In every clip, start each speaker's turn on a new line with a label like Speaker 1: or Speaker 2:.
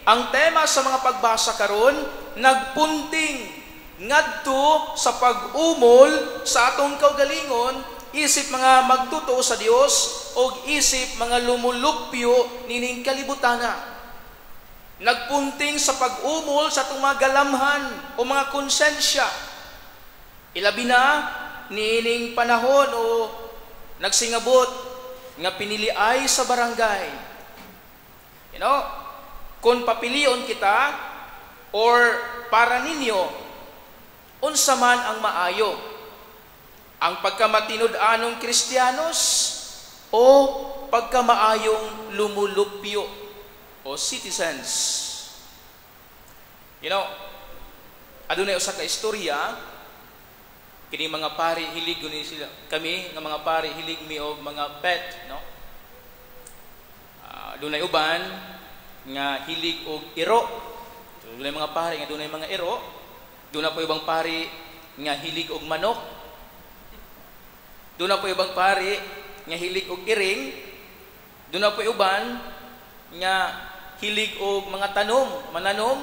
Speaker 1: ang tema sa mga pagbasa karon nagpunting ngadto sa pag-umol sa atong kaugalingon isip mga magtuto sa Dios o isip mga lumulupyo nining kalibutana. Nagpunting sa pag-umol sa atong mga galamhan o mga konsensya. Ilabi na niining panahon o nagsingabot nga piniliay sa barangay. Kung papilion kita or para ninyo, unsa man ang maayo? Ang pagkamatinud-anong Kristiyanos o pagkamaayong lumulupyo o citizens? Adunay usa ka istorya kini mga pari hilig guni sila kami nga mga pari hilig mi og mga pet, no? Adunay uban nga hilig og iro. Dunay mga pari nga dunay mga iro. Dunay po ibang pari nga hilig og manok. Dunay po ibang pari nga hilig og iring. Dunay po uban nga hilig og mga tanom, mananom,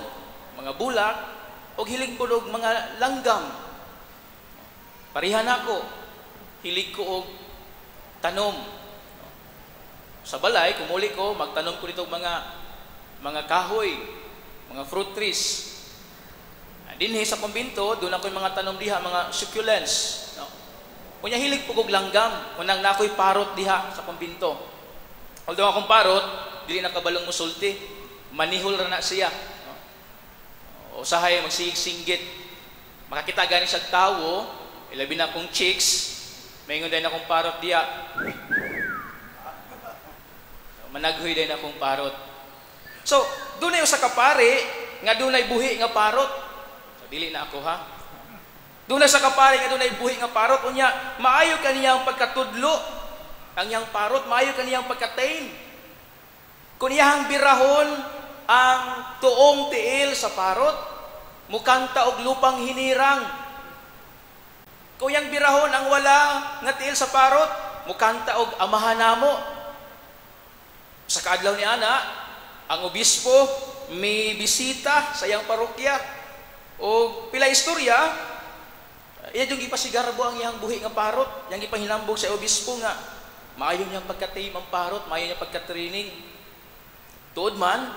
Speaker 1: mga bulak, og hilig po og mga langgam. Parihan ako, hilig ko og tanom. Sa balay, kumuli ko, magtanom ko dito mga kahoy, mga fruit trees. Dinhi sa kumbinto, doon ako'y mga tanom diha, mga succulents. No? Kunya hilig po kog langgam, unang nako'y parot diha sa kumbinto. Although akong parot, dili nakabalong musulti, manihol ra na siya. No? Usahay magsigit-singgit. Makakita gani sa tawo, ilabi na akong chicks, mayngon din akong parot diha. Managhoy din akong parot. So, dunay usa ka pari nga dunay buhi nga parot. So, dili na ako ha. Dunay sa kapari nga dunay buhi nga parot unya, maayo kaniyang pagkatudlo. Ang iyang parot maayo kaniyang pagkatain. Kun iyang birahon ang tuong tiil sa parot, mukanta og lupang hinirang. Kung iyang birahon ang wala nga tiil sa parot, mukanta og amahan namo. Sa kaadlaw ni ana, ang obispo may bisita sa iyang parokya o pila istorya, iya yung ipasigarbo ang iyang buhi nga parot, yang ipahinambog sa obispo nga maayo niyang pagka-tame ang parot, maayo niyang pagka-training. Tuod man,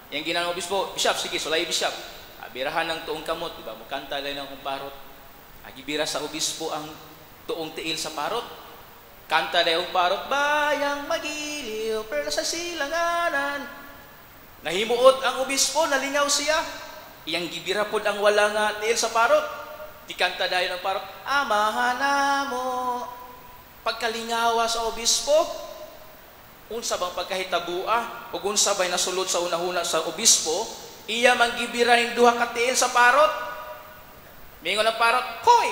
Speaker 1: yang ginang obispo, Bishop, sige, sulay Bishop, birahan ng tuong kamot, diba? Mukanta lang ng parot. Agibira sa obispo ang tuong tiil sa parot. Kanta daw ang parot, bayang magiliw, perla sa silanganan. Nahimuot ang obispo, nalingaw siya. Iyang gibira pod ang wala nga tiil sa parot. Dikanta dayon ang parot, amahan namo. Pagkalingawa sa obispo, unsa bang pagkahitabua o unsa ba'y nasulod sa unahuna sa obispo, iya man gibira ning duha ka tiil sa parot. Mingon ang parot, hoy,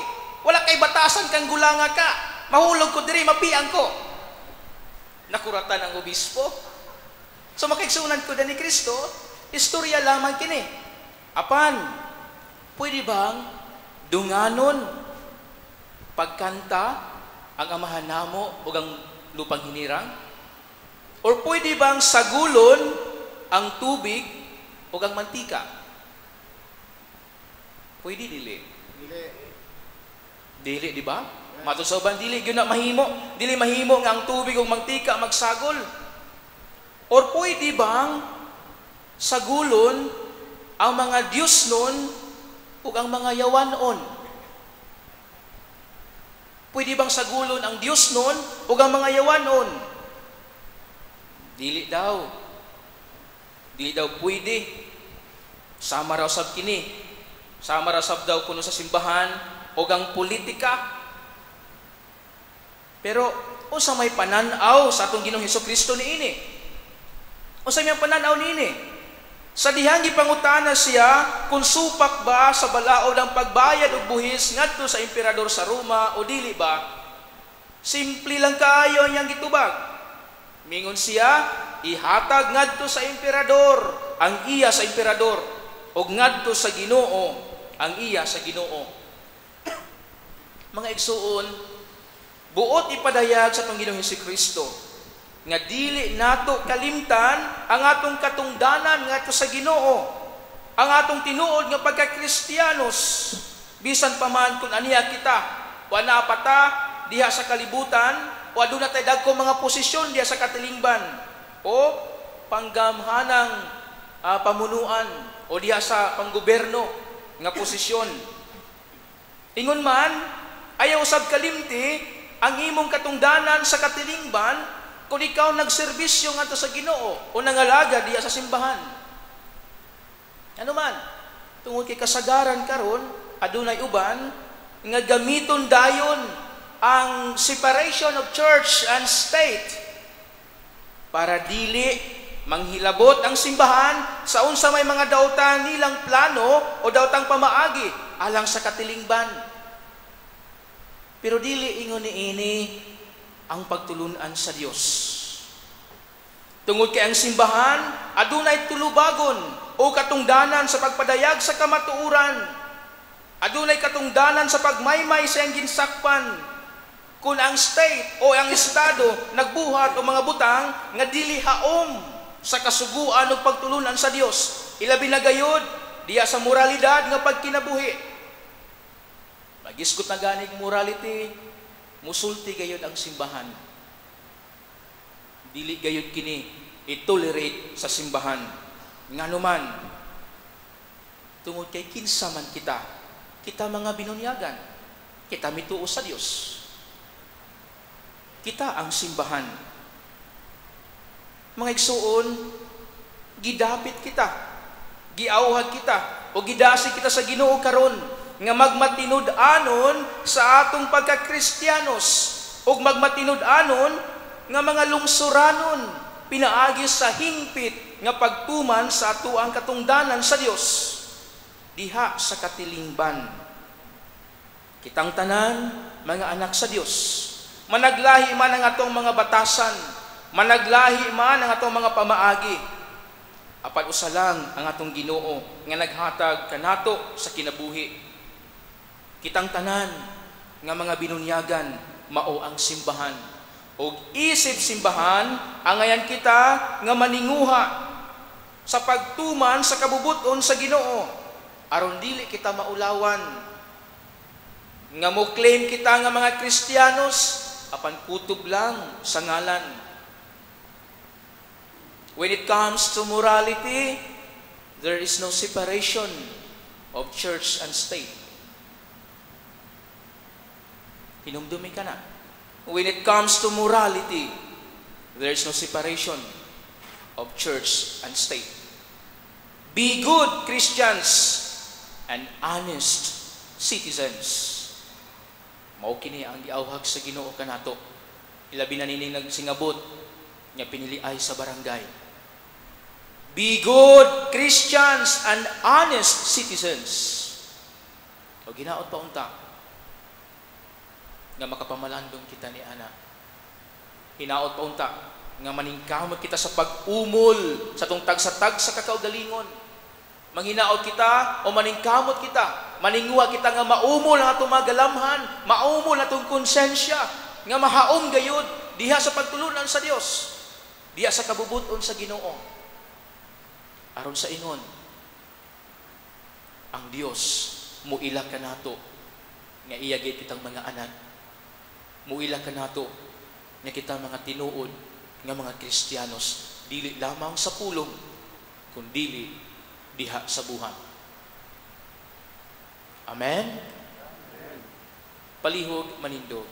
Speaker 1: wala kay batasan kang gulanga ka. Mahulog ko diri, mapiang ko. Nakuratan ang obispo. So makiksunan ko ni Kristo, istorya lamang kini. Apan, pwede bang dunganon pagkanta ang amahan namo ug ang lupang hinirang? Or pwede bang sagulon ang tubig ug ang mantika? Pwede dili? Dili, di ba? Matusoban dili gyud na mahimo, dili mahimo nga ang tubig ug mantika magsagol. Or pwede bang sagulon ang mga Diyos nun ug ang mga yawanon? Pwede bang sagulon ang Diyos nun ug ang mga yawanon? Dili daw. Dili daw pwede. Sama raw sab kini. Sama raw sab daw kuno sa simbahan ug ang politika. Pero unsa may pananaw sa atong Ginoong Hesukristo niini? Unsa may pananaw niini? Sa dihang gipangutana siya kung supak ba sa balaod ang pagbayad og buhis ngadto sa emperador sa Roma o dili ba? Simple lang kaayo niyang gitubag. Mingon siya, ihatag ngadto sa emperador ang iya sa emperador ug ngadto sa Ginoo ang iya sa Ginoo. Mga igsuon, buot ipadayag sa atong Ginoong Hesukristo nga dili nato kalimtan ang atong katungdanan nga ato sa Ginoo, ang atong tinuod nga pagka-Kristiyanos, bisan pa man kung aniya kita, wala pa ta diha sa kalibutan, o aduna tay dagko mga posisyon diha sa katilingban, o panggamhanang pamunuan, o diha sa panggoberno nga posisyon. Ingon man, ayaw usab kalimti ang imong katungdanan sa katilingban kung ikaw nagserbisyo ngadto sa Ginoo o nangalaga diya sa simbahan. Ano man, tungod kay kasagaran karon, adunay uban nga gamiton dayon ang separation of church and state para dili manghilabot ang simbahan sa unsa may mga dautan nilang plano o daotang pamaagi alang sa katilingban. Pero dili ingon niini ang pagtulunan sa Dios. Tungod kay ang simbahan adunay tulubagon o katungdanan sa pagpadayag sa kamatuoran. Adunay katungdanan sa pagmaymay sa iyang ginsakpan. Kung ang state o ang estado nagbuhat o mga butang nga dili haom sa kasuguan o pagtulunan sa Dios, ilabi na gayud diya sa moralidad nga pagkinabuhi. Magiskot na ganig morality, musulti gayud ang simbahan. Dili gayud kini i-tolerate sa simbahan. Nganuman, tungod kay kinsa man kita mga binunyagan, kita mituo sa Dios. Kita ang simbahan. Mga igsuon, gidapit kita, giawhag kita, o gidasi kita sa Ginoo karon nga magmatinud-anon sa atong pagka-Kristiyanos o magmatinud-anon nga mga lungsuranon pinaagi sa hingpit nga pagtuman sa atuang katungdanan sa Dios diha sa katilingban. Kitang tanan mga anak sa Dios, managlahi man ang atong mga batasan, managlahi man ang atong mga pamaagi, apan usa lang ang atong Ginoo nga naghatag kanato sa kinabuhi. Kitang tanan nga mga binunyagan mao ang simbahan, og isip simbahan angayan kita nga maninguha sa pagtuman sa kabubuton sa Ginoo, aron dili kita maulawan nga mo claim kita nga mga Kristiyanos apan kutob lang sa ngalan. When it comes to morality, there is no separation of church and state. Hinumdumi ka na. When it comes to morality, there is no separation of church and state. Be good Christians and honest citizens. Mao kini ang giawhag sa Ginoo kanato. Ilabi na nining nagsingabot nga piniliay sa barangay. Be good Christians and honest citizens. O ginaot pa unta nga makapamalandong kita ni ana. Hinaot pa unta nga maningkamot kita sa pag-umol sa tong tag-sa-tag sa kakaugalingon. Manghinaot kita o maningkamot kita, maningwa kita nga maumol ang atong magalamhan, maumol ang atong konsensya, nga mahaom gayud diha sa pagtulunan sa Dios, diha sa kabubuton sa Ginoo. Aron sa ingon, ang Dios muila kanato nga iyagay kitang mga anak, muila kanato nga kita mga tinuod nga mga Kristiyanos, dili lamang sa pulong kundi diha sa buhat. Amen? Palihog manindog.